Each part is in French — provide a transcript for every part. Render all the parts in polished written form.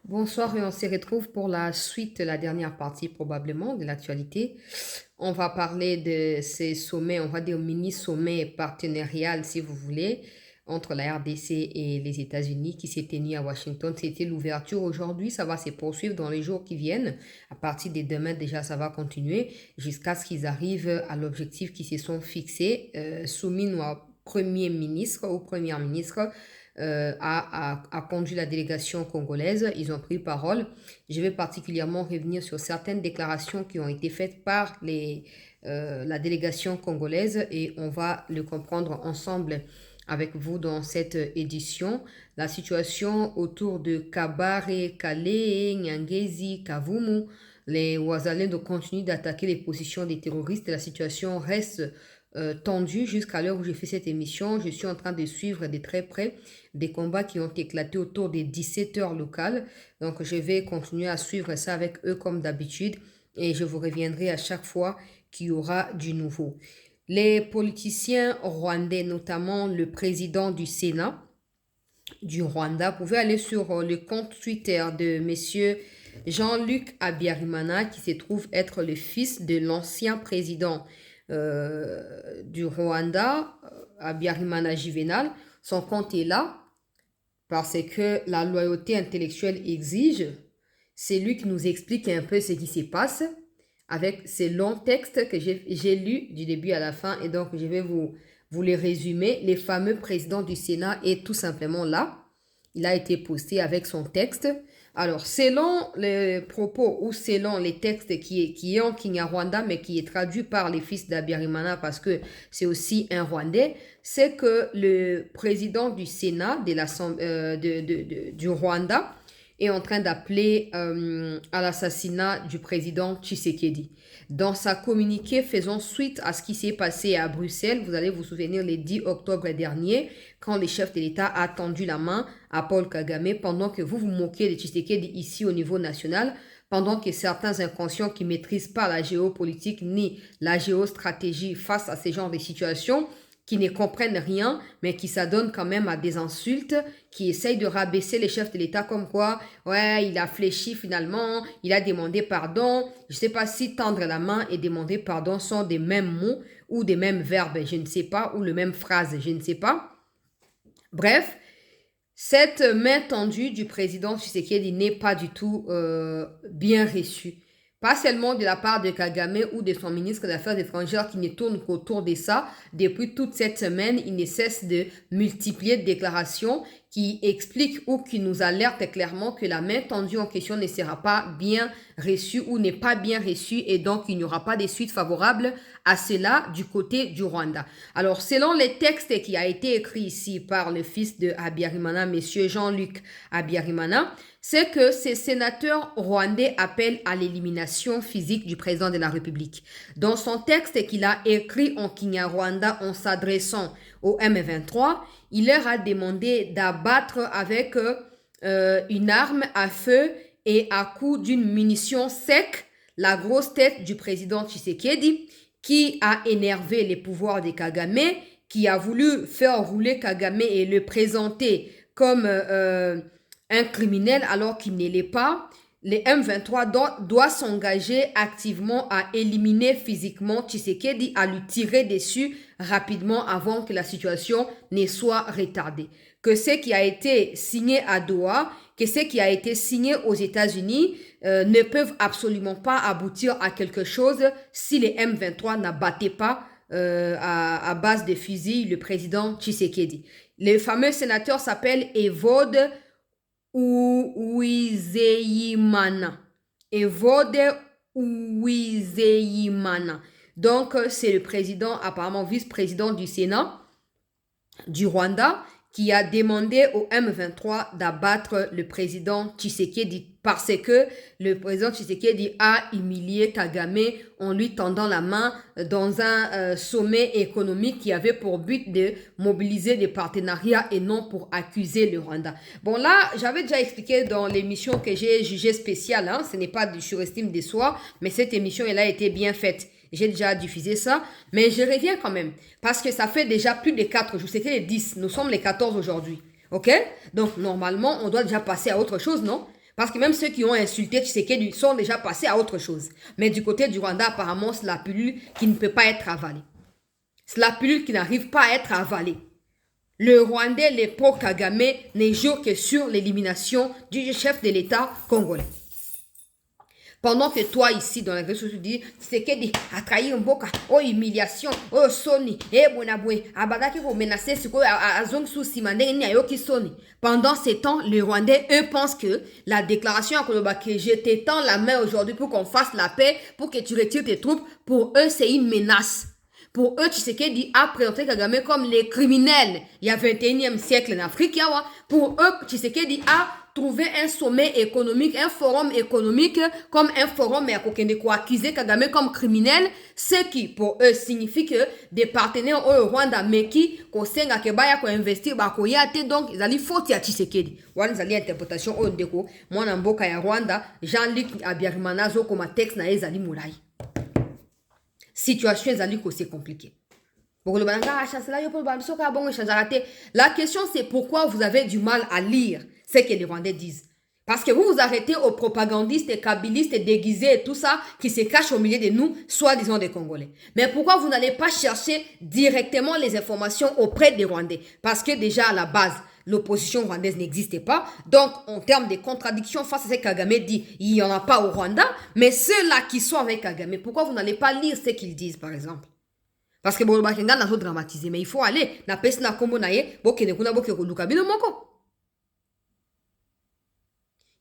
Bonsoir et on se retrouve pour la suite, la dernière partie probablement de l'actualité. On va parler de ces sommets, on va dire mini-sommets partenarial si vous voulez, entre la RDC et les États-Unis qui s'est tenu à Washington. C'était l'ouverture aujourd'hui, ça va se poursuivre dans les jours qui viennent. À partir de demain déjà, ça va continuer jusqu'à ce qu'ils arrivent à l'objectif qui se sont fixés, soumis au Premier ministre ou Première ministre a conduit la délégation congolaise. Ils ont pris parole. Je vais particulièrement revenir sur certaines déclarations qui ont été faites par la délégation congolaise et on va le comprendre ensemble avec vous dans cette édition. La situation autour de Kabare, Kale, Nyangezi, Kavumu, les Ouazalendo continuent d'attaquer les positions des terroristes. La situation reste tendue jusqu'à l'heure où j'ai fait cette émission. Je suis en train de suivre de très près des combats qui ont éclaté autour des 17 heures locales. Donc, je vais continuer à suivre ça avec eux comme d'habitude et je vous reviendrai à chaque fois qu'il y aura du nouveau. Les politiciens rwandais, notamment le président du Sénat du Rwanda, pouvaient aller sur le compte Twitter de monsieur Jean-Luc Habyarimana, qui se trouve être le fils de l'ancien président du Rwanda, Habyarimana Juvenal. Son compte est là parce que la loyauté intellectuelle exige. C'est lui qui nous explique un peu ce qui se passe avec ces longs textes que j'ai lus du début à la fin et donc je vais vous les résumer. Le fameux président du Sénat est tout simplement là. Il a été posté avec son texte. Alors, selon les propos ou selon les textes qui est en Kinyarwanda, mais qui est traduit par les fils d'Abiyarimana parce que c'est aussi un Rwandais, c'est que le président du Sénat du Rwanda est en train d'appeler à l'assassinat du président Tshisekedi. Dans sa communiqué faisant suite à ce qui s'est passé à Bruxelles, vous allez vous souvenir le 10 octobre dernier, quand le chef de l'État a tendu la main à Paul Kagame pendant que vous vous moquez de Tshisekedi ici au niveau national, pendant que certains inconscients qui ne maîtrisent pas la géopolitique ni la géostratégie face à ce genre de situations, qui ne comprennent rien, mais qui s'adonnent quand même à des insultes, qui essayent de rabaisser les chefs de l'État comme quoi, ouais, il a fléchi finalement, il a demandé pardon. Je ne sais pas si tendre la main et demander pardon sont des mêmes mots ou des mêmes verbes, je ne sais pas, ou les mêmes phrases, je ne sais pas. Bref, cette main tendue du président Tshisekedi n'est pas du tout bien reçue. Pas seulement de la part de Kagame ou de son ministre des Affaires étrangères qui ne tourne qu'autour de ça. Depuis toute cette semaine, il ne cesse de multiplier de déclarations qui expliquent ou qui nous alertent clairement que la main tendue en question ne sera pas bien reçue ou n'est pas bien reçue et donc il n'y aura pas de suite favorable à cela du côté du Rwanda. Alors, selon les textes qui a été écrit ici par le fils de Habyarimana, monsieur Jean-Luc Habyarimana, c'est que ces sénateurs rwandais appellent à l'élimination physique du président de la République. Dans son texte qu'il a écrit en Kinyarwanda en s'adressant au M23, il leur a demandé d'abattre avec une arme à feu et à coup d'une munition sec la grosse tête du président Tshisekedi qui a énervé les pouvoirs de Kagame, qui a voulu faire rouler Kagame et le présenter comme un criminel alors qu'il ne l'est pas. Les M23 doit s'engager activement à éliminer physiquement Tshisekedi, à lui tirer dessus rapidement avant que la situation ne soit retardée. Que ce qui a été signé à Doha, que ce qui a été signé aux États-Unis ne peuvent absolument pas aboutir à quelque chose si les M23 n'abattaient pas à base de fusils le président Tshisekedi. Le fameux sénateur s'appelle Evode Uwizeyimana. Evode Uwizeyimana. Donc, c'est le président, apparemment vice-président du Sénat du Rwanda, qui a demandé au M23 d'abattre le président Tshisekedi parce que le président Tshisekedi a humilié Kagame en lui tendant la main dans un sommet économique qui avait pour but de mobiliser des partenariats et non pour accuser le Rwanda. Bon là, j'avais déjà expliqué dans l'émission que j'ai jugée spéciale, hein, ce n'est pas du surestime de soi, mais cette émission, elle a été bien faite. J'ai déjà diffusé ça, mais je reviens quand même. Parce que ça fait déjà plus de 4 jours. C'était les 10. Nous sommes les 14 aujourd'hui. OK? Donc, normalement, on doit déjà passer à autre chose, non? Parce que même ceux qui ont insulté Tshisekedi sont déjà passés à autre chose. Mais du côté du Rwanda, apparemment, c'est la pilule qui ne peut pas être avalée. C'est la pilule qui n'arrive pas à être avalée. Le Rwandais, les pro-Kagame, ne joue que sur l'élimination du chef de l'État congolais. Pendant que toi, ici, dans la réseau sociaux, tu dis, Tshisekedi a trahi Mboka, oh humiliation, oh soni, eh bonaboué, abadaki ko menacer siko a zong sou simande ni ayoki soni. Pendant ces temps, les Rwandais, eux, pensent que la déclaration à Koloba, que je t'étends la main aujourd'hui pour qu'on fasse la paix, pour que tu retires tes troupes, pour eux, c'est une menace. Pour eux, Tshisekedi a présenté Kagame comme les criminels. Il y a 21e siècle en Afrique. Pour eux, Tshisekedi a trouvé un sommet économique, un forum économique comme un forum mais à accuser Kagame comme criminel, ce qui pour eux signifie que des partenaires au Rwanda mais qui kosenga kebaya ko investir ba ko yate donc ils allaient faute à Tshisekedi. Wana zali interprétation au ndeko mwana mboka ya Rwanda Jean-Luc Abiyarimana zo comme texte na ezali mulai. Situation ezali ko c'est compliqué. La question c'est pourquoi vous avez du mal à lire ce que les Rwandais disent. Parce que vous vous arrêtez aux propagandistes et kabylistes déguisés et tout ça qui se cachent au milieu de nous, soi-disant des Congolais. Mais pourquoi vous n'allez pas chercher directement les informations auprès des Rwandais? Parce que déjà à la base, l'opposition rwandaise n'existait pas. Donc, en termes de contradictions face à ce que Kagame dit, il n'y en a pas au Rwanda. Mais ceux-là qui sont avec Kagame, pourquoi vous n'allez pas lire ce qu'ils disent, par exemple? Parce que bon, bakenga n'a pas dramatisé, mais il faut aller. Na pesi na kombo na ye, bokene kuna boke koluka bino moko.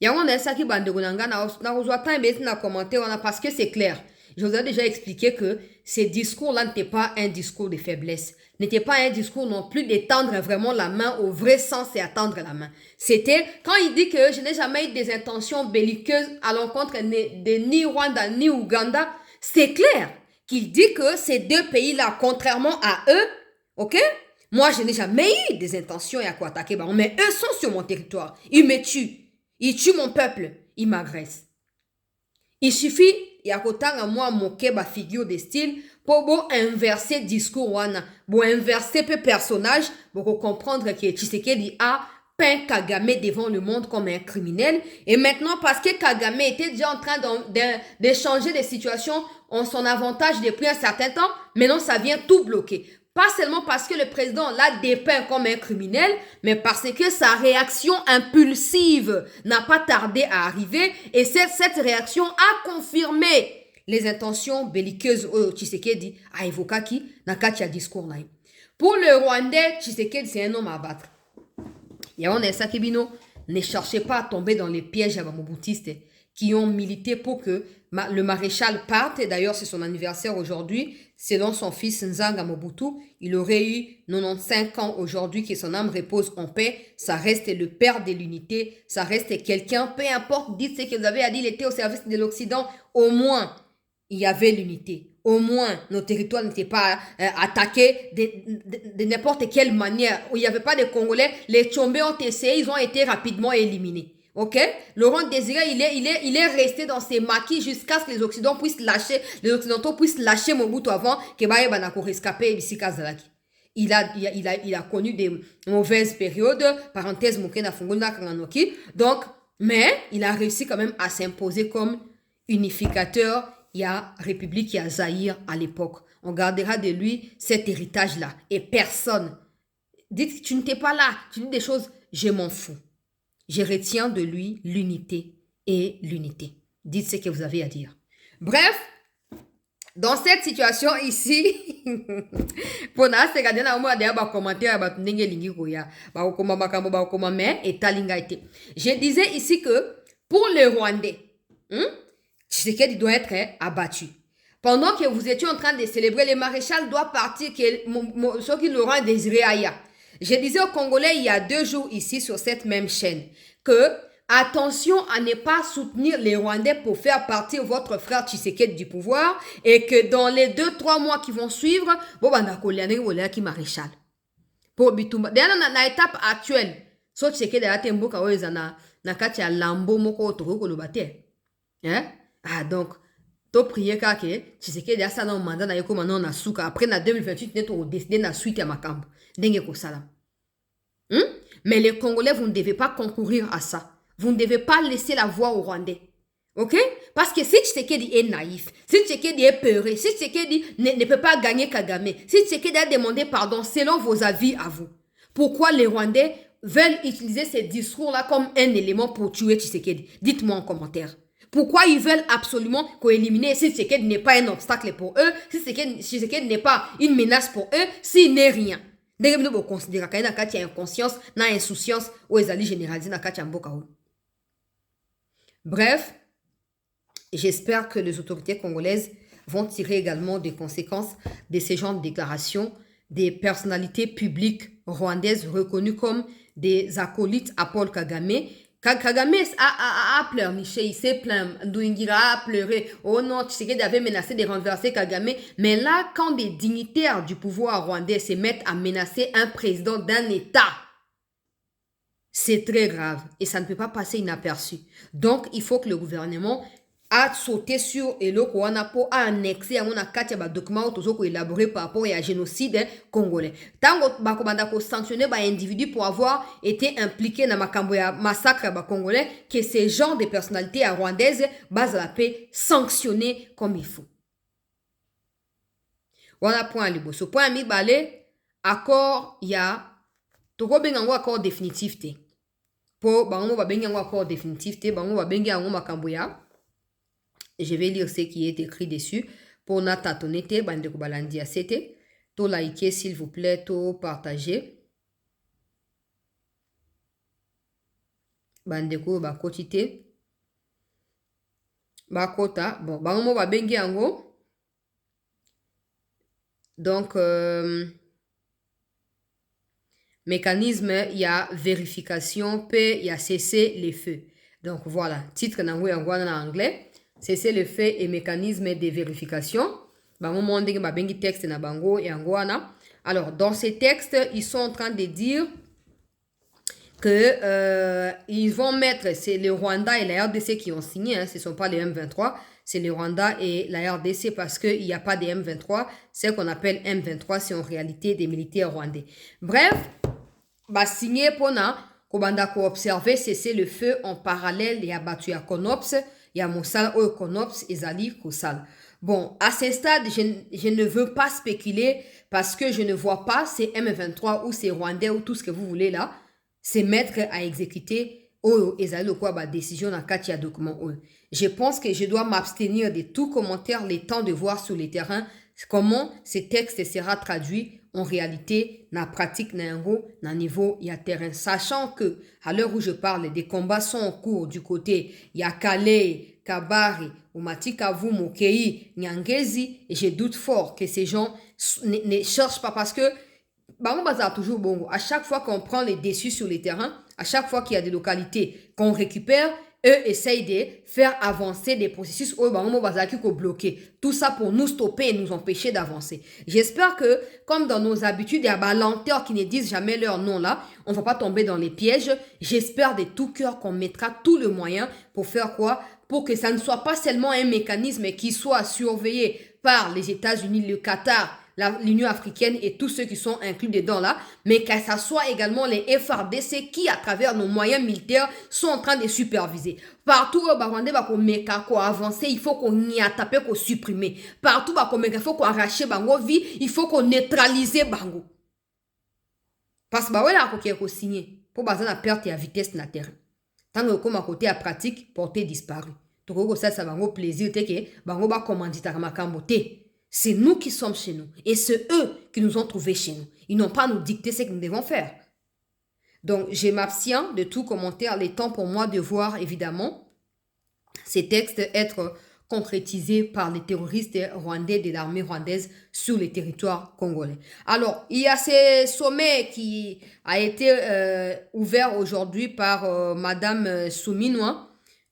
Yango na saki bande kunanga na ozwa time beti na commenter parce que c'est clair. Je vous ai déjà expliqué que ces discours-là n'étaient pas un discours de faiblesse. N'était pas un discours non plus d'étendre vraiment la main au vrai sens et à tendre la main. C'était quand il dit que je n'ai jamais eu des intentions belliqueuses à l'encontre de ni Rwanda ni Ouganda, c'est clair qu'il dit que ces deux pays-là, contrairement à eux, ok? Moi, je n'ai jamais eu des intentions à quoi attaquer, mais eux sont sur mon territoire. Ils me tuent. Ils tuent mon peuple. Ils m'agressent. Il suffit, il y a autant moi moquer ma figure de style pour inverser discours wana, pour inverser peu personnage, pour comprendre que Tshisekedi a peint Kagame devant le monde comme un criminel. Et maintenant, parce que Kagame était déjà en train de changer les situations en son avantage depuis un certain temps, maintenant ça vient tout bloquer. Pas seulement parce que le président l'a dépeint comme un criminel, mais parce que sa réaction impulsive n'a pas tardé à arriver et cette réaction a confirmé les intentions belliqueuses au Tshisekedi a évoqué qui n'a qu'à discours là. Pour le Rwandais, Tshisekedi c'est un homme à abattre. Yaone Sakibino, ne cherchez pas à tomber dans les pièges à Bamoboutistes qui ont milité pour que le maréchal parte. Et d'ailleurs, c'est son anniversaire aujourd'hui. Selon son fils Nzanga Mobutu, il aurait eu 95 ans aujourd'hui, que son âme repose en paix. Ça reste le père de l'unité. Ça reste quelqu'un, peu importe, dites ce que vous avez à dire, il était au service de l'Occident. Au moins, il y avait l'unité. Au moins, nos territoires n'étaient pas attaqués de n'importe quelle manière. Où il n'y avait pas de Congolais. Les Tchombé ont essayé, ils ont été rapidement éliminés. Ok? Laurent Désiré, il est resté dans ses maquis jusqu'à ce que les Occidentaux puissent lâcher Mobutu avant que Baye Banako rescapé Bissi Kazalaki. Il a connu des mauvaises périodes, parenthèse Mokena Fungunda Kanganoki. Donc, mais il a réussi quand même à s'imposer comme unificateur. Il y a République, il y a Zaïre à l'époque. On gardera de lui cet héritage-là. Et personne. Dites, tu n'étais pas là. Tu dis des choses, je m'en fous. Je retiens de lui l'unité et l'unité. Dites ce que vous avez à dire. Bref, dans cette situation ici, pour nous, c'est que nous avons commenté je disais ici que pour le Rwandais, Tshisekedi doit être abattu. Pendant que vous étiez en train de célébrer, le maréchal doit partir, ce qui l'aura désiré ailleurs. Je disais aux Congolais il y a 2 jours ici sur cette même chaîne que attention à ne pas soutenir les Rwandais pour faire partir votre frère Tshisekedi du pouvoir et que dans les 2-3 mois qui vont suivre, qui maréchal. Pour Bitumba. D'ailleurs, dans l'étape actuelle, so Tshisekedi a été mboka oyo na kati ya lambo moko otoko kolobate. Ah donc to prier kake Tshisekedi a ça dans mandat na yeko maintenant na suka après na 2028 net on décider na suite ya makambo ndenge ko sala. Mais les Congolais vous ne devez pas concourir à ça. Vous ne devez pas laisser la voix aux Rwandais. Ok? Parce que si Tshisekedi est naïf, si Tshisekedi est peuré, si Tshisekedi ne peut pas gagner Kagame, si Tshisekedi a demandé pardon selon vos avis à vous, pourquoi les Rwandais veulent utiliser ces discours-là comme un élément pour tuer Tshisekedi? Dites-moi en commentaire. Pourquoi ils veulent absolument qu'éliminer si Tshisekedi n'est pas un obstacle pour eux, si Tshisekedi n'est pas une menace pour eux, s'il n'est rien? Nous devons considérer qu'il y a une inconscience, une insouciance, ou ils allaient généraliser dans le mboka. Bref, j'espère que les autorités congolaises vont tirer également des conséquences de ces genres de déclarations des personnalités publiques rwandaises reconnues comme des acolytes à Paul Kagame. Kagame a pleurniché, il s'est plaint, Ndouingira a pleuré. Oh non, Tshisekedi avait menacé de renverser Kagame. Mais là, quand des dignitaires du pouvoir rwandais se mettent à menacer un président d'un État, c'est très grave et ça ne peut pas passer inaperçu. Donc, il faut que le gouvernement a sauté sur eloko wana po a annexé yango na kati ya ba document tozo ko élaborer par rapport à génocide congolais. Tango bako banda ko sanctionner ba individu pour avoir été impliqué na makambo ya massacre ba congolais, que ces gens de personnalités rwandaises base la paix sanctionner comme il faut. Voilà point liboso. Point mibale, accord ya toko bengango accord définitif te. Po bango ba bengi yango accord définitif te, bango ba bengi yango makambo ya. Je vais lire ce qui est écrit dessus. Pour nata tonete, bande ko balandi asete. To liker s'il vous plaît, to partager. Bande ko ba kotite. Ba kota. Bon, bango mo ba bengi yango. Donc, mécanisme, il y a vérification, puis il y a cesser les feux. Donc voilà, titre nango yango en anglais. Cesser le fait et mécanisme de vérification. Bango monde ba bengi texte na bango et angoana. Alors dans ces textes, ils sont en train de dire que ils vont mettre, c'est le Rwanda et la RDC qui ont signé, hein, ce ne sont pas les M23, c'est le Rwanda et la RDC parce qu'il n'y a pas de M23, ce qu'on appelle M23, c'est en réalité des militaires rwandais. Bref, bah signé pour na kobanda ko observer cesser le feu en parallèle il y a battu à Konops. Il y a Moussal ou Konops et Zali Koussal. Bon, à ce stade, je ne veux pas spéculer parce que je ne vois pas ces M23 ou ces Rwandais ou tout ce que vous voulez là se mettre à exécuter ou Ezali quoi ba décision dans Katia document. Je pense que je dois m'abstenir de tout commentaire le temps de voir sur le terrain comment ces textes sera traduit en réalité, na pratique na niveau ya terrain. Sachant que, à l'heure où je parle, des combats sont en cours du côté Yakale, Kabari, Umati Kavumu, Kei, Nyangezi, et je doute fort que ces gens ne cherchent pas parce que, Bango Bazar toujours bon. À chaque fois qu'on prend les déçus sur les terrains, à chaque fois qu'il y a des localités qu'on récupère, eux essayent de faire avancer des processus où Bango Bazar qui bloqué. Tout ça pour nous stopper et nous empêcher d'avancer. J'espère que, comme dans nos habitudes, il y a des lenteurs qui ne disent jamais leur nom là. On ne va pas tomber dans les pièges. J'espère de tout cœur qu'on mettra tout le moyen pour faire quoi? Pour que ça ne soit pas seulement un mécanisme qui soit surveillé par les États-Unis, le Qatar, l'Union africaine et tous ceux qui sont inclus dedans là, mais que ça soit également les FRDC qui, à travers nos moyens militaires, sont en train de superviser. Partout où Rwanda va avancer, il faut qu'on y attaque, qu'on supprime. Partout où il faut qu'on arrache bango vie, il faut qu'on neutralise bango. Parce que là, il faut qu'on signe pour baser la perte et la vitesse de la terre. Tant que comme à côté à pratique, portée disparue. Donc ça bango plaisir que bango ba commandita makambote. C'est nous qui sommes chez nous. Et c'est eux qui nous ont trouvés chez nous. Ils n'ont pas à nous dicter ce que nous devons faire. Donc, je m'abstiens de tout commentaire. Il est temps pour moi de voir, évidemment, ces textes être concrétisés par les terroristes rwandais de l'armée rwandaise sur le territoire congolais. Alors, il y a ce sommet qui a été ouvert aujourd'hui par Madame Souminwa,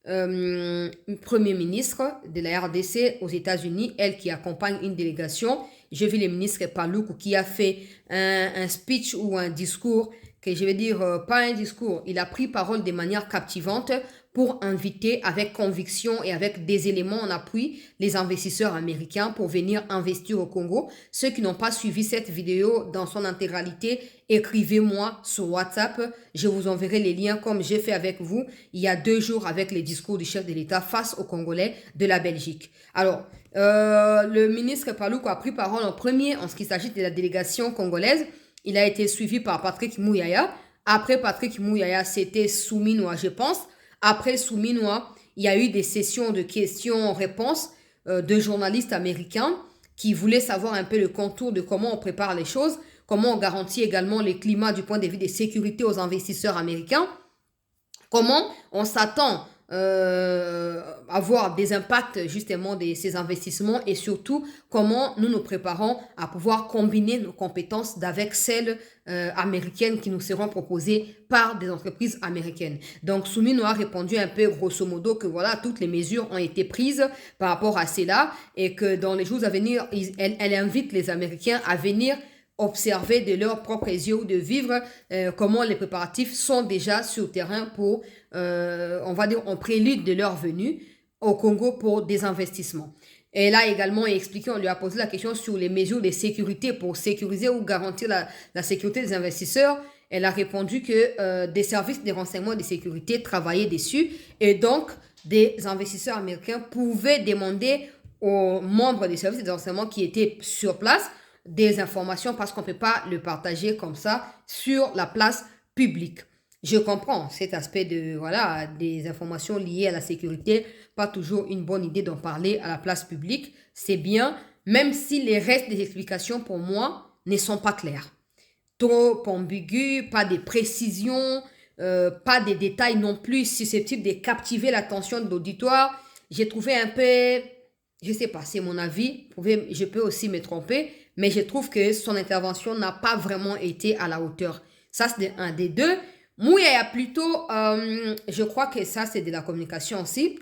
Premier ministre de la RDC aux États-Unis, elle qui accompagne une délégation. J'ai vu le ministre Paluku qui a fait un speech ou un discours que je vais dire, pas un discours, il a pris parole de manière captivante pour inviter avec conviction et avec des éléments en appui les investisseurs américains pour venir investir au Congo. Ceux qui n'ont pas suivi cette vidéo dans son intégralité, écrivez-moi sur WhatsApp. Je vous enverrai les liens comme j'ai fait avec vous il y a 2 jours avec les discours du chef de l'État face aux Congolais de la Belgique. Alors, le ministre Paluku a pris parole en premier en ce qui s'agit de la délégation congolaise. Il a été suivi par Patrick Mouyaya. Après Patrick Mouyaya, c'était Souminois, je pense. Après Souminois, il y a eu des sessions de questions-réponses de journalistes américains qui voulaient savoir un peu le contour de comment on prépare les choses, comment on garantit également les climats du point de vue de sécurité aux investisseurs américains, comment on s'attend avoir des impacts justement de ces investissements et surtout comment nous nous préparons à pouvoir combiner nos compétences avec celles américaines qui nous seront proposées par des entreprises américaines. Donc Soumino a répondu un peu grosso modo que voilà, toutes les mesures ont été prises par rapport à cela et que dans les jours à venir, elle invite les Américains à venir observer de leurs propres yeux ou de vivre comment les préparatifs sont déjà sur le terrain pour, on va dire, en prélude de leur venue au Congo pour des investissements. Et là également, expliqué, on lui a posé la question sur les mesures de sécurité pour sécuriser ou garantir la sécurité des investisseurs. Elle a répondu que des services de renseignement et de sécurité travaillaient dessus et donc des investisseurs américains pouvaient demander aux membres des services de renseignement qui étaient sur place des informations parce qu'on ne peut pas le partager comme ça sur la place publique. Je comprends cet aspect de, voilà, des informations liées à la sécurité, pas toujours une bonne idée d'en parler à la place publique. C'est bien, même si les restes des explications pour moi ne sont pas clairs. Trop ambigus, pas de précisions, pas de détails non plus susceptibles de captiver l'attention de l'auditoire. J'ai trouvé un peu, je sais pas, c'est mon avis, je peux aussi me tromper, mais je trouve que son intervention n'a pas vraiment été à la hauteur. Ça, c'est un des deux. Mouyaya plutôt, je crois que ça, c'est de la communication aussi,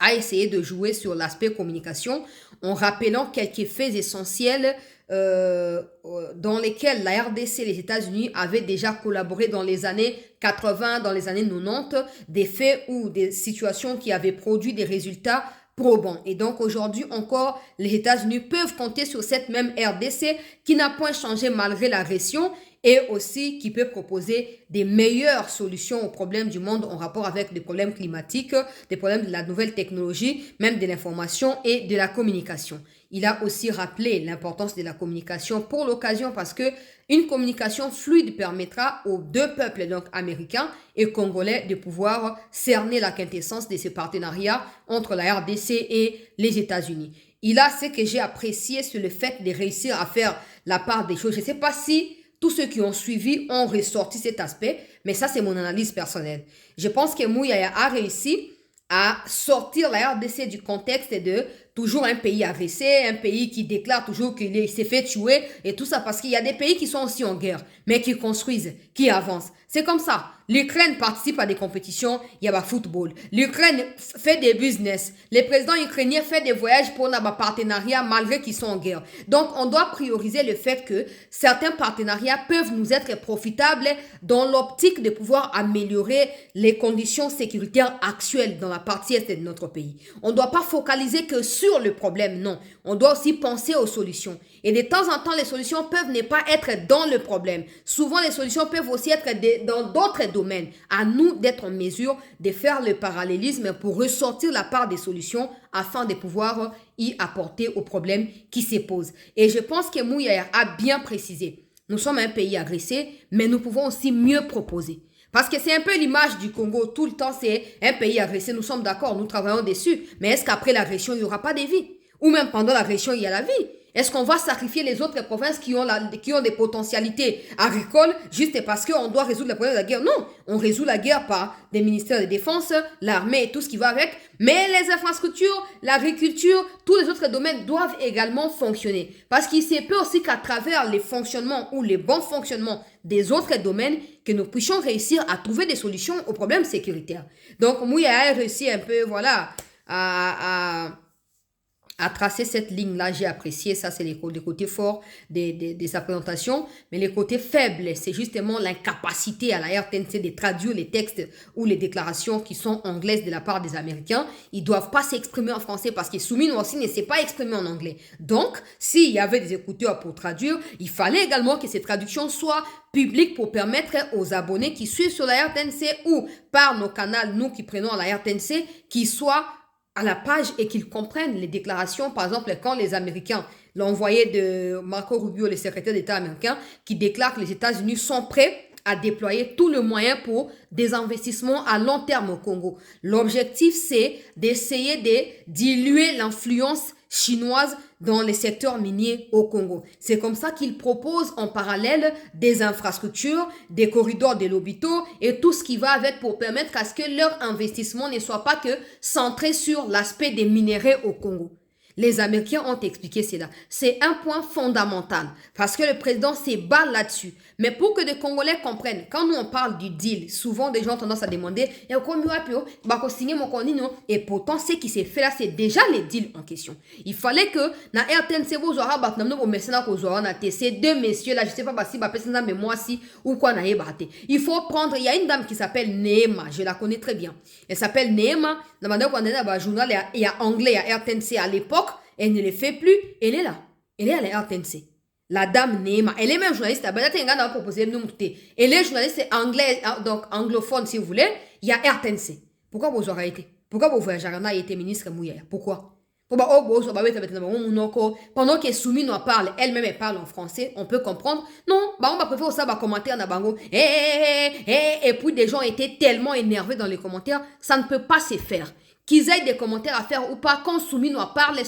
a essayé de jouer sur l'aspect communication en rappelant quelques faits essentiels dans lesquels la RDC et les États-Unis avaient déjà collaboré dans les années 80, dans les années 90, des faits ou des situations qui avaient produit des résultats probants. Et donc aujourd'hui encore, les États-Unis peuvent compter sur cette même RDC qui n'a point changé malgré l'agression et aussi qui peut proposer des meilleures solutions aux problèmes du monde en rapport avec des problèmes climatiques, des problèmes de la nouvelle technologie, même de l'information et de la communication. Il a aussi rappelé l'importance de la communication pour l'occasion parce que une communication fluide permettra aux deux peuples, donc américains et congolais, de pouvoir cerner la quintessence de ce partenariat entre la RDC et les États-Unis. Il a ce que j'ai apprécié sur le fait de réussir à faire la part des choses. Je ne sais pas si tous ceux qui ont suivi ont ressorti cet aspect, mais ça, c'est mon analyse personnelle. Je pense que Mouyaya a réussi à sortir la RDC du contexte de toujours un pays agressé, un pays qui déclare toujours qu'il s'est fait tuer et tout ça parce qu'il y a des pays qui sont aussi en guerre, mais qui construisent, qui avancent. C'est comme ça. L'Ukraine participe à des compétitions, il y a le football. L'Ukraine fait des business. Les présidents ukrainiens font des voyages pour un partenariat malgré qu'ils sont en guerre. Donc, on doit prioriser le fait que certains partenariats peuvent nous être profitables dans l'optique de pouvoir améliorer les conditions sécuritaires actuelles dans la partie est de notre pays. On ne doit pas focaliser que sur le problème, non. On doit aussi penser aux solutions. Et de temps en temps, les solutions peuvent ne pas être dans le problème. Souvent, les solutions peuvent aussi être dans d'autres domaines. À nous d'être en mesure de faire le parallélisme pour ressortir la part des solutions afin de pouvoir y apporter aux problèmes qui se posent. Et je pense que Mouyaya a bien précisé. Nous sommes un pays agressé, mais nous pouvons aussi mieux proposer. Parce que c'est un peu l'image du Congo. Tout le temps, c'est un pays agressé. Nous sommes d'accord, nous travaillons dessus. Mais est-ce qu'après l'agression, il n'y aura pas de vie? Ou même pendant l'agression, il y a la vie? Est-ce qu'on va sacrifier les autres provinces qui ont des potentialités agricoles juste parce qu'on doit résoudre le problème de la guerre? Non, on résout la guerre par des ministères de défense, l'armée et tout ce qui va avec. Mais les infrastructures, l'agriculture, tous les autres domaines doivent également fonctionner. Parce qu'il se peut aussi qu'à travers les fonctionnements ou les bons fonctionnements des autres domaines, que nous puissions réussir à trouver des solutions aux problèmes sécuritaires. Donc, Mouyaya a réussi un peu, voilà, à a tracé cette ligne-là, j'ai apprécié, ça c'est les côtés forts de sa présentation, mais les côtés faibles, c'est justement l'incapacité à la RTNC de traduire les textes ou les déclarations qui sont anglaises de la part des Américains. Ils ne doivent pas s'exprimer en français parce que Soumine aussi ne sait pas exprimer en anglais. Donc, s'il y avait des écouteurs pour traduire, il fallait également que ces traductions soient publiques pour permettre aux abonnés qui suivent sur la RTNC ou par nos canaux, nous qui prenons la RTNC, qu'ils soient à la page et qu'ils comprennent les déclarations. Par exemple, quand les Américains, l'envoyé de Marco Rubio, le secrétaire d'État américain, qui déclare que les États-Unis sont prêts à déployer tout le moyen pour des investissements à long terme au Congo. L'objectif, c'est d'essayer de diluer l'influence chinoise dans les secteurs miniers au Congo. C'est comme ça qu'ils proposent en parallèle des infrastructures, des corridors de l'hôpital et tout ce qui va avec pour permettre à ce que leur investissement ne soit pas que centré sur l'aspect des minéraux au Congo. Les Américains ont expliqué cela. C'est un point fondamental parce que le président s'est bat là-dessus. Mais pour que les Congolais comprennent, quand nous on parle du deal, souvent des gens ont tendance à demander et pourtant ce qui s'est fait là, c'est déjà les deals en question. Il fallait que na RTNC vous aura battu au mercenaire aux ces deux messieurs là, je sais pas si personne mais moi si ou quoi n'a battu. Il faut prendre, il y a une dame qui s'appelle Neema, je la connais très bien. Elle s'appelle Neema, dans le journal il y a anglais, il y a RTNC à l'époque. Elle ne le fait plus. Elle est là. Elle est à la RTNC. La dame Neema. Elle est même journaliste. Elle est journaliste anglaise, donc anglophone si vous voulez. Il y a RTNC. Pourquoi vous aurez été? Pourquoi vous voyagez à été ministre Mouya? Pourquoi? Pendant que Soumine parle, elle-même elle parle en français, on peut comprendre. Non, on va préférer ça, commentaire dans bango. Et puis des gens étaient tellement énervés dans les commentaires, ça ne peut pas se faire. Qu'ils aient des commentaires à faire ou pas, quand Souminois parle,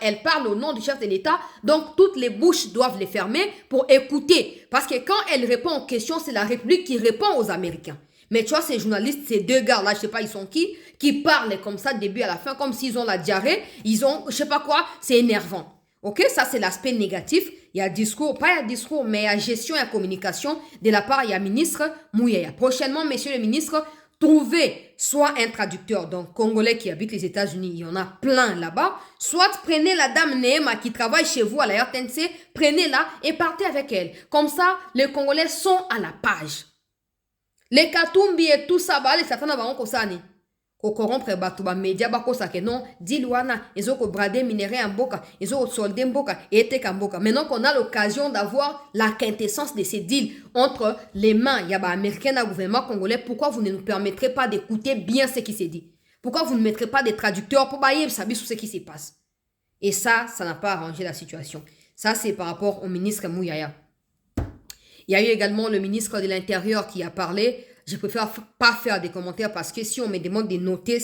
elle parle au nom du chef de l'État, donc toutes les bouches doivent les fermer pour écouter. Parce que quand elle répond aux questions, c'est la République qui répond aux Américains. Mais tu vois, ces journalistes, ces deux gars-là, je sais pas, ils sont qui parlent comme ça, du début à la fin, comme s'ils ont la diarrhée, ils ont, je sais pas quoi, c'est énervant. Ok, ça c'est l'aspect négatif. Il y a discours, pas il y a discours, mais il y a gestion et communication. De la part, il y a ministre Mouyaya. Prochainement, messieurs les ministres, trouvez soit un traducteur, donc congolais qui habite les États-Unis, il y en a plein là-bas, soit prenez la dame Neema qui travaille chez vous à la RTNC, prenez-la et partez avec elle. Comme ça, les Congolais sont à la page. Les Katumbi et tout ça, les satana va on ça ni. Ko corrompre batu ba media ba kosa ke non, diluana, ils ont bradé minéré en boca, ils ont soldé en boca et été en boca. Maintenant qu'on a l'occasion d'avoir la quintessence de ces deals entre les mains, il y a ba américain et gouvernement congolais, pourquoi vous ne nous permettrez pas d'écouter bien ce qui s'est dit? Pourquoi vous ne mettrez pas des traducteurs pour bailler savoir ce qui se passe? Et ça n'a pas arrangé la situation. Ça, c'est par rapport au ministre Mouyaya. Il y a eu également le ministre de l'Intérieur qui a parlé. Je préfère pas faire des commentaires parce que si on me demande de noter,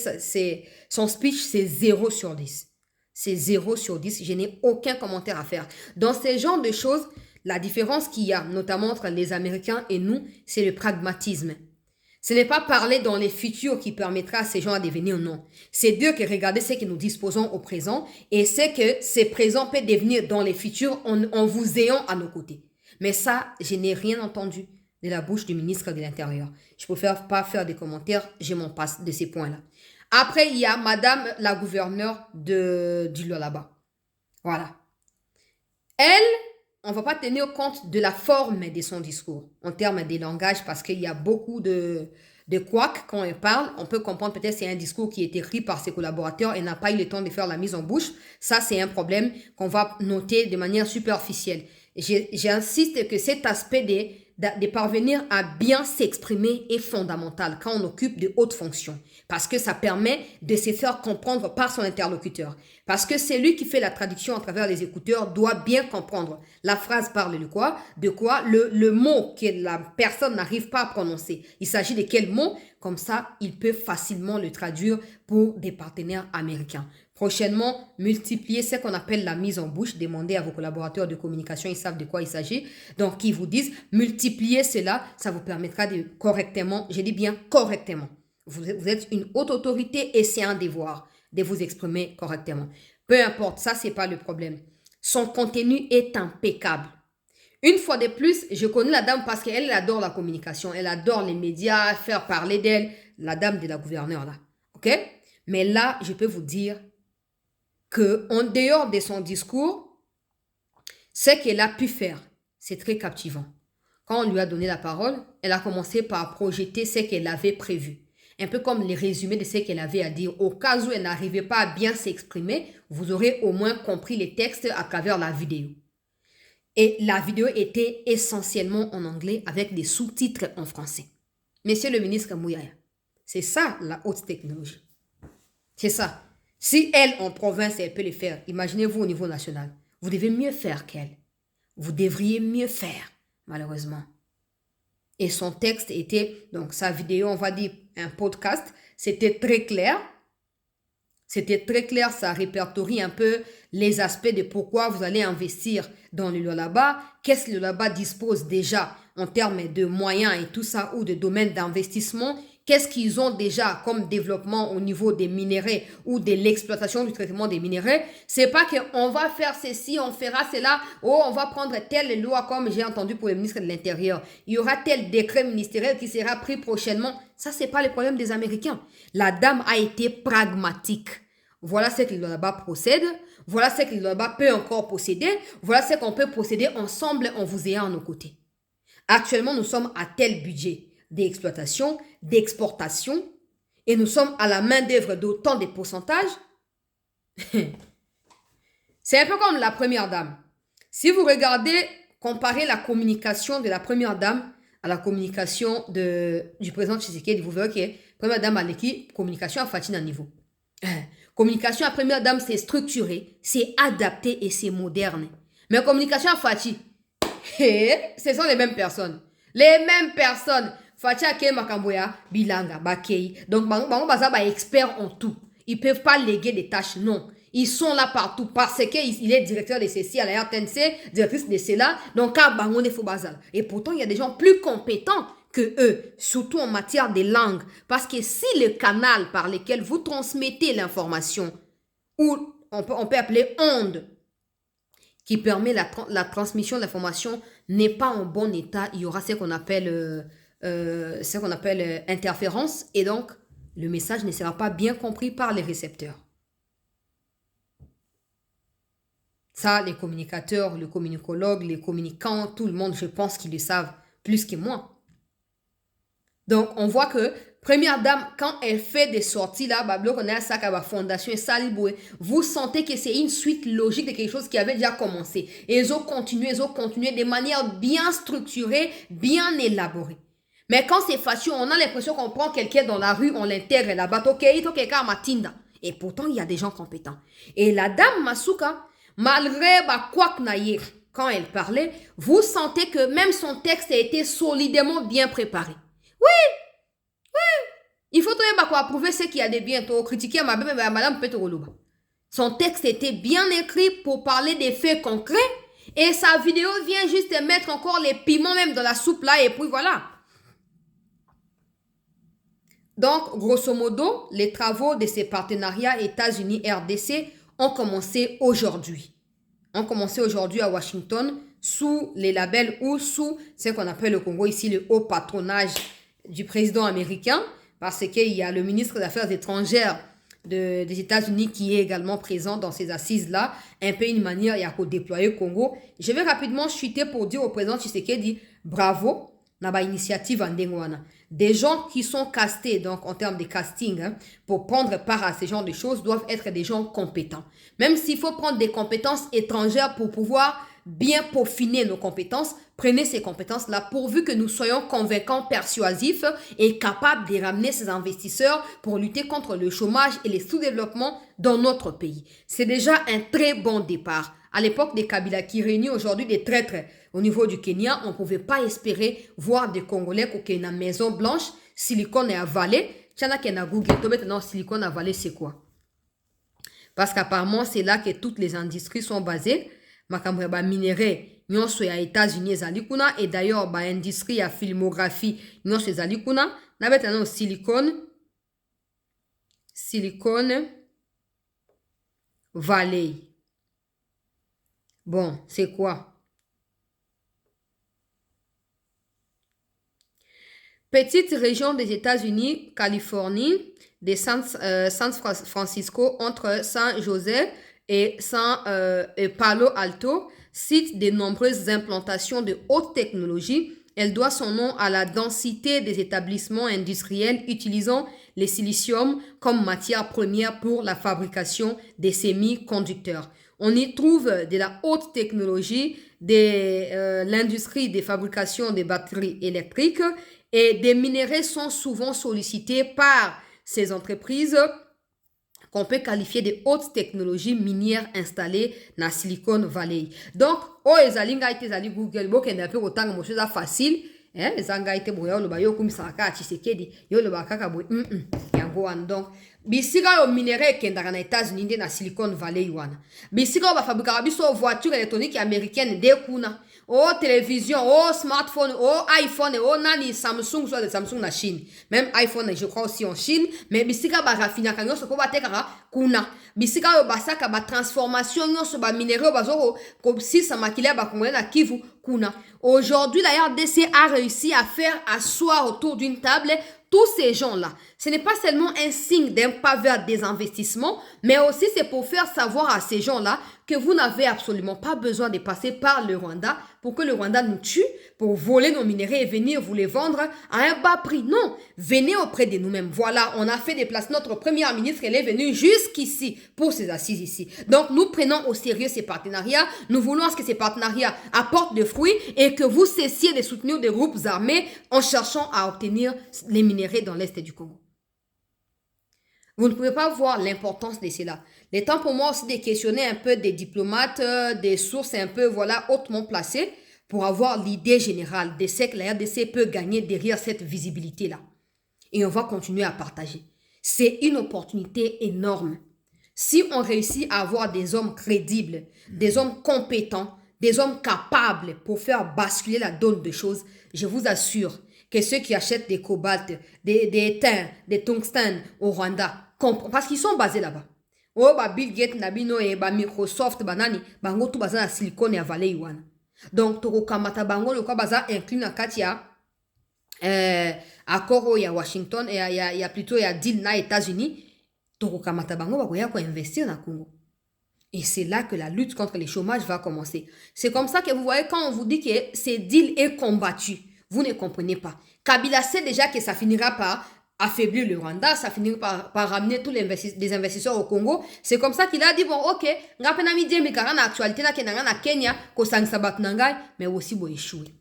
son speech, c'est 0 sur 10. C'est 0 sur 10. Je n'ai aucun commentaire à faire. Dans ce genre de choses, la différence qu'il y a, notamment entre les Américains et nous, c'est le pragmatisme. Ce n'est pas parler dans les futurs qui permettra à ces gens de devenir non. C'est Dieu qui regarde ce que nous disposons au présent et c'est que ces présents peuvent devenir dans les futurs en vous ayant à nos côtés. Mais ça, je n'ai rien entendu de la bouche du ministre de l'Intérieur. Je préfère pas faire des commentaires, je m'en passe de ces points-là. Après, il y a madame la gouverneure du Lualaba. Voilà. Elle, on va pas tenir compte de la forme de son discours en termes de langage parce qu'il y a beaucoup de couacs quand elle parle. On peut comprendre peut-être c'est un discours qui est écrit par ses collaborateurs et n'a pas eu le temps de faire la mise en bouche. Ça, c'est un problème qu'on va noter de manière superficielle. J'insiste que cet aspect de parvenir à bien s'exprimer est fondamental quand on occupe de hautes fonctions. Parce que ça permet de se faire comprendre par son interlocuteur. Parce que c'est lui qui fait la traduction à travers les écouteurs doit bien comprendre. La phrase parle de quoi? Le mot que la personne n'arrive pas à prononcer. Il s'agit de quel mot? Comme ça, il peut facilement le traduire pour des partenaires américains. Prochainement, multipliez ce qu'on appelle la mise en bouche. Demandez à vos collaborateurs de communication, ils savent de quoi il s'agit. Donc, ils vous disent, multipliez cela, ça vous permettra de correctement, je dis bien correctement. Vous êtes une haute autorité et c'est un devoir de vous exprimer correctement. Peu importe, ça, c'est pas le problème. Son contenu est impeccable. Une fois de plus, je connais la dame parce qu'elle adore la communication, elle adore les médias, faire parler d'elle, la dame de la gouverneure là. OK? Mais là, je peux vous dire, que en dehors de son discours, ce qu'elle a pu faire, c'est très captivant. Quand on lui a donné la parole, elle a commencé par projeter ce qu'elle avait prévu. Un peu comme les résumés de ce qu'elle avait à dire. Au cas où elle n'arrivait pas à bien s'exprimer, vous aurez au moins compris les textes à travers la vidéo. Et la vidéo était essentiellement en anglais avec des sous-titres en français. Monsieur le ministre Mouyaya, c'est ça la haute technologie. C'est ça. Si elle, en province, elle peut le faire, imaginez-vous au niveau national. Vous devez mieux faire qu'elle. Vous devriez mieux faire, malheureusement. Et son texte était, donc sa vidéo, on va dire un podcast, c'était très clair. C'était très clair, ça répertorie un peu les aspects de pourquoi vous allez investir dans le Lualaba, qu'est-ce que le Lualaba dispose déjà en termes de moyens et tout ça, ou de domaines d'investissement, qu'est-ce qu'ils ont déjà comme développement au niveau des minéraux ou de l'exploitation du traitement des minéraux. C'est pas qu'on va faire ceci, on fera cela, oh, on va prendre telle loi comme j'ai entendu pour le ministre de l'Intérieur. Il y aura tel décret ministériel qui sera pris prochainement. Ça, c'est pas le problème des Américains. La dame a été pragmatique. Voilà ce que le Lualaba procède. Voilà ce que le Lualaba peut encore posséder. Voilà ce qu'on peut posséder ensemble en vous ayant à nos côtés. Actuellement, nous sommes à tel budget d'exploitation, d'exportation, et nous sommes à la main-d'œuvre d'autant de pourcentages. C'est un peu comme la première dame. Si vous regardez, comparez la communication de la première dame à la communication du président Tshisekedi, vous verrez que première dame a l'équipe, communication à Fatina niveau. Communication à première dame, c'est structuré, c'est adapté et c'est moderne. Mais communication à Fati, ce sont les mêmes personnes. Les mêmes personnes. Fati Ake Makamboya, Bilanga, Bakei. Donc, Bango Baza ba expert en tout. Ils ne peuvent pas léguer des tâches, non. Ils sont là partout parce qu'il est directeur de ceci à la RTNC, directrice de cela. Donc, à Bango Nefo Bazal. Et pourtant, il y a des gens plus compétents que eux, surtout en matière de langue. Parce que si le canal par lequel vous transmettez l'information, ou on peut appeler onde, qui permet la transmission de l'information, n'est pas en bon état, il y aura ce qu'on appelle, interférence, et donc le message ne sera pas bien compris par les récepteurs. Ça, les communicateurs, les communicologues, les communicants, tout le monde, je pense qu'ils le savent plus que moi. Donc, on voit que première dame, quand elle fait des sorties là, fondation et vous sentez que c'est une suite logique de quelque chose qui avait déjà commencé. Et ils ont continué de manière bien structurée, bien élaborée. Mais quand c'est facile, on a l'impression qu'on prend quelqu'un dans la rue, on l'intègre là-bas, et pourtant, il y a des gens compétents. Et la dame Masuka, malgré quoi quand elle parlait, vous sentez que même son texte a été solidement bien préparé. Il faut approuver ce qu'il y a de bien, critiquer madame Petroloba. Son texte était bien écrit pour parler des faits concrets et sa vidéo vient juste mettre encore les piments même dans la soupe là et puis voilà. Donc, grosso modo, les travaux de ces partenariats États-Unis-RDC ont commencé aujourd'hui. Ont commencé aujourd'hui à Washington sous les labels ou sous ce qu'on appelle au Congo ici le haut patronage du président américain. Parce qu'il y a le ministre des Affaires étrangères des États-Unis qui est également présent dans ces assises-là. Un peu une manière, il y a qu'au déployer au Congo. Je vais rapidement chuter pour dire au président Tshisekedi, bravo, n'a initiative en Dengwana. Des gens qui sont castés, donc en termes de casting, pour prendre part à ce genre de choses, doivent être des gens compétents. Même s'il faut prendre des compétences étrangères pour pouvoir bien peaufiner nos compétences, prenez ces compétences-là pourvu que nous soyons convaincants, persuasifs et capables de ramener ces investisseurs pour lutter contre le chômage et les sous-développements dans notre pays. C'est déjà un très bon départ. À l'époque des Kabila qui réunit aujourd'hui des traîtres au niveau du Kenya, on ne pouvait pas espérer voir des Congolais qui sont dans la Maison Blanche, silicone et avalé. Tiens, qui est dans Google, maintenant silicone avalé, c'est quoi? Parce qu'apparemment, c'est là que toutes les industries sont basées. Makambreba minéré, nous sommes aux États-Unis et d'ailleurs, l'industrie à filmographie, nous sommes aux États-Unis. Nous avons Silicon Valley. Bon, c'est quoi? Petite région des États-Unis, Californie, de San Francisco, entre San José et Palo Alto cite de nombreuses implantations de haute technologie. Elle doit son nom à la densité des établissements industriels utilisant le silicium comme matière première pour la fabrication des semi-conducteurs. On y trouve de la haute technologie, de l'industrie de fabrication des batteries électriques et des minerais sont souvent sollicités par ces entreprises qu'on peut qualifier de haute technologie minière installée dans Silicon Valley. Donc, ezali ngai te ezali Google, bokende pe kotanga mo chose facile, ezanga ite boya lo ba yo kumisaka Tshisekedi, yo lo ba kaka boy. Yango wan donc bisika yo minerai kendaka na États-Unis nde na Silicon Valley wana. Bisika yo ba fabrikaka biso voiture électronique américaine de kuna. Oh télévision, oh smartphone, oh iPhone, oh nani Samsung, soit de Samsung na Chine. Même iPhone, je crois aussi en Chine. Mais bisika ba rafina kanyo soko ba tekaka kuna. Bisika yo basaka ba transformation nyonso ba minéraux bazoro comme si ça maquillait ba kongolais na Kivu kuna. Aujourd'hui, la RDC a réussi à faire asseoir autour d'une table tous ces gens-là. Ce n'est pas seulement un signe d'un pas vers des investissements, mais aussi c'est pour faire savoir à ces gens-là que vous n'avez absolument pas besoin de passer par le Rwanda pour que le Rwanda nous tue, pour voler nos minerais et venir vous les vendre à un bas prix. Non, venez auprès de nous-mêmes. Voilà, on a fait déplacer notre première ministre, elle est venue jusqu'ici pour ses assises ici. Donc, nous prenons au sérieux ces partenariats. Nous voulons que ces partenariats apportent des fruits et que vous cessiez de soutenir des groupes armés en cherchant à obtenir les minerais dans l'Est du Congo. Vous ne pouvez pas voir l'importance de cela. Il est temps pour moi aussi de questionner un peu des diplomates, des sources un peu hautement placées pour avoir l'idée générale de ce que la RDC peut gagner derrière cette visibilité-là. Et on va continuer à partager. C'est une opportunité énorme. Si on réussit à avoir des hommes crédibles, des hommes compétents, des hommes capables pour faire basculer la donne des choses, je vous assure que ceux qui achètent des cobaltes, des thym, des tungstènes au Rwanda, parce qu'ils sont basés là-bas. Oh, bah Bill Gates, Nabino et bah Microsoft, banani, bango tout basé na Silicon et à Valley Yuan. Donc, toko kamata bango, le quoi baza inclus na katia, accord il y a Washington et il y a plutôt il y a deal na États-Unis, toko kamata bango, bah quoi investir na Congo. Et c'est là que la lutte contre le chômage va commencer. C'est comme ça que vous voyez quand on vous dit que ces deals est combattu. Vous ne comprenez pas. Kabila sait déjà que ça finira par affaiblir le Rwanda, ça finira par ramener tous les investisseurs au Congo. C'est comme ça qu'il a dit, bon, ok, mais aussi pour échouer.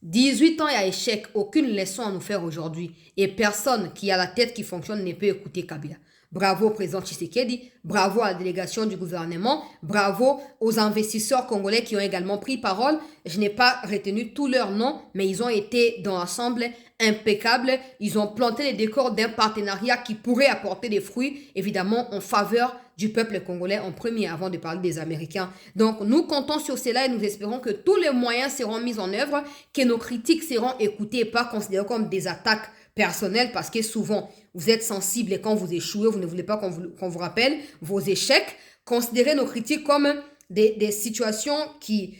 18 ans, il y a échec, aucune leçon à nous faire aujourd'hui. Et personne qui a la tête qui fonctionne ne peut écouter Kabila. Bravo au président Tshisekedi, bravo à la délégation du gouvernement, bravo aux investisseurs congolais qui ont également pris parole. Je n'ai pas retenu tous leurs noms, mais ils ont été dans l'ensemble impeccables. Ils ont planté les décors d'un partenariat qui pourrait apporter des fruits, évidemment, en faveur du peuple congolais en premier, avant de parler des Américains. Donc, nous comptons sur cela et nous espérons que tous les moyens seront mis en œuvre, que nos critiques seront écoutées et pas considérées comme des attaques personnelles, parce que souvent, vous êtes sensible et quand vous échouez, vous ne voulez pas qu'on vous rappelle vos échecs. Considérez nos critiques comme des situations qui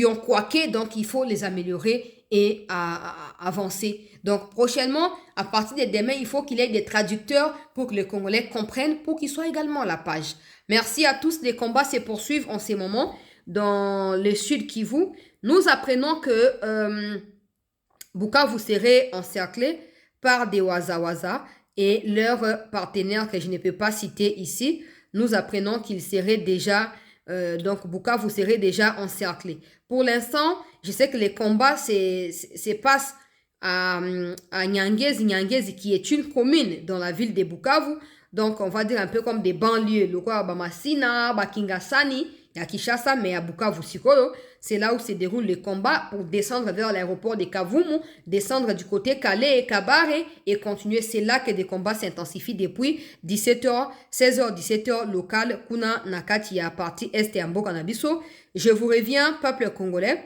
ont coaqué, donc il faut les améliorer et avancer. Donc prochainement, à partir de demain, il faut qu'il y ait des traducteurs pour que les Congolais comprennent, pour qu'ils soient également à la page. Merci à tous. Les combats se poursuivent en ces moments dans le sud Kivu. Nous apprenons que Bukavu serait encerclé par des Waza et leurs partenaires que je ne peux pas citer ici. Nous apprenons qu'ils seraient déjà, donc Bukavu serait déjà encerclé. Pour l'instant, je sais que les combats se passent à Nyangezi qui est une commune dans la ville de Bukavu. Donc, on va dire un peu comme des banlieues. Le quoi, Bamasina, Bakingasani, à Kinshasa, mais à Bukavu, Sikolo. C'est là où se déroulent les combats pour descendre vers l'aéroport de Kavumu, descendre du côté Calais et Kabare et continuer. C'est là que des combats s'intensifient depuis 17h, 16h, 17h local, Kuna Nakati à partie Est et Ambo Kanabiso. Je vous reviens, peuple congolais,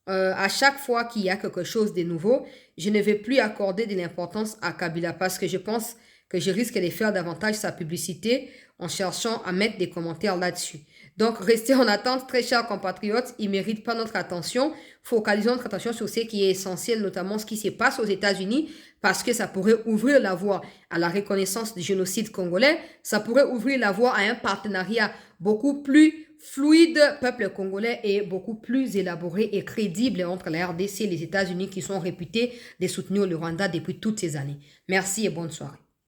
à chaque fois qu'il y a quelque chose de nouveau, je ne vais plus accorder de l'importance à Kabila parce que je pense que je risque de faire davantage sa publicité en cherchant à mettre des commentaires là-dessus. Donc, restez en attente, très chers compatriotes. Ils ne méritent pas notre attention. Focalisons notre attention sur ce qui est essentiel, notamment ce qui se passe aux États-Unis, parce que ça pourrait ouvrir la voie à la reconnaissance du génocide congolais. Ça pourrait ouvrir la voie à un partenariat beaucoup plus fluide, peuple congolais, et beaucoup plus élaboré et crédible entre la RDC et les États-Unis qui sont réputés de soutenir le Rwanda depuis toutes ces années. Merci et bonne soirée.